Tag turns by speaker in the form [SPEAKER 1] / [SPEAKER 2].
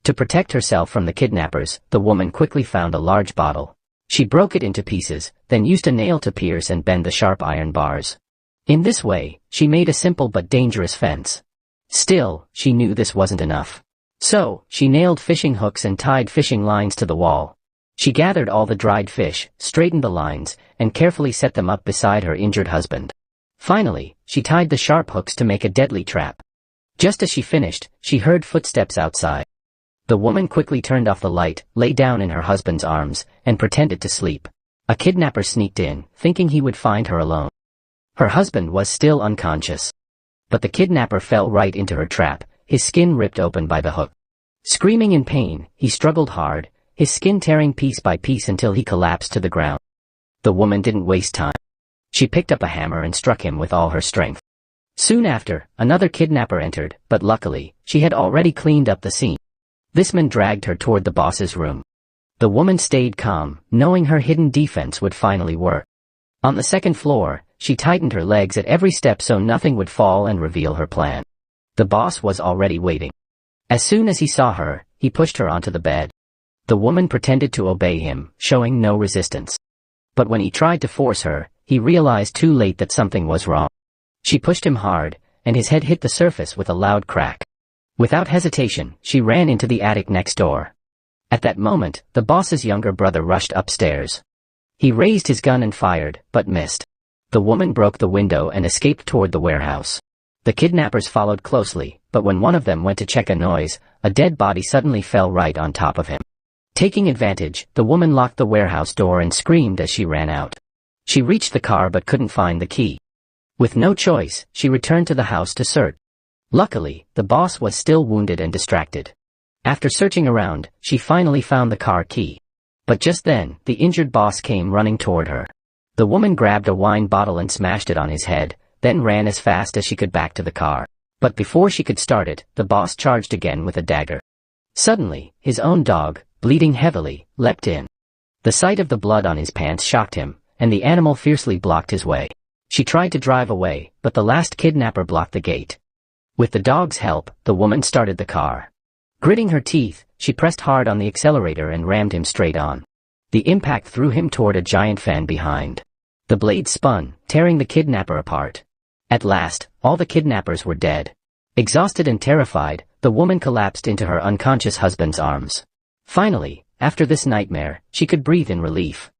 [SPEAKER 1] To protect herself from the kidnappers, the woman quickly found a large bottle. She broke it into pieces, then used a nail to pierce and bend the sharp iron bars. In this way, she made a simple but dangerous fence. Still, she knew this wasn't enough. So, she nailed fishing hooks and tied fishing lines to the wall. She gathered all the dried fish, straightened the lines, and carefully set them up beside her injured husband. Finally, she tied the sharp hooks to make a deadly trap. Just as she finished, she heard footsteps outside. The woman quickly turned off the light, lay down in her husband's arms, and pretended to sleep. A kidnapper sneaked in, thinking he would find her alone. Her husband was still unconscious. But the kidnapper fell right into her trap, his skin ripped open by the hook. Screaming in pain, he struggled hard, his skin tearing piece by piece until he collapsed to the ground. The woman didn't waste time. She picked up a hammer and struck him with all her strength. Soon after, another kidnapper entered, but luckily, she had already cleaned up the scene. This man dragged her toward the boss's room. The woman stayed calm, knowing her hidden defense would finally work. On the second floor, she tightened her legs at every step so nothing would fall and reveal her plan. The boss was already waiting. As soon as he saw her, he pushed her onto the bed. The woman pretended to obey him, showing no resistance. But when he tried to force her, he realized too late that something was wrong. She pushed him hard, and his head hit the surface with a loud crack. Without hesitation, she ran into the attic next door. At that moment, the boss's younger brother rushed upstairs. He raised his gun and fired, but missed. The woman broke the window and escaped toward the warehouse. The kidnappers followed closely, but when one of them went to check a noise, a dead body suddenly fell right on top of him. Taking advantage, the woman locked the warehouse door and screamed as she ran out. She reached the car but couldn't find the key. With no choice, she returned to the house to search. Luckily, the boss was still wounded and distracted. After searching around, she finally found the car key. But just then, the injured boss came running toward her. The woman grabbed a wine bottle and smashed it on his head, then ran as fast as she could back to the car. But before she could start it, the boss charged again with a dagger. Suddenly, his own dog, bleeding heavily, leapt in. The sight of the blood on his pants shocked him, and the animal fiercely blocked his way. She tried to drive away, but the last kidnapper blocked the gate. With the dog's help, the woman started the car. Gritting her teeth, she pressed hard on the accelerator and rammed him straight on. The impact threw him toward a giant fan behind. The blade spun, tearing the kidnapper apart. At last, all the kidnappers were dead. Exhausted and terrified, the woman collapsed into her unconscious husband's arms. Finally, after this nightmare, she could breathe in relief.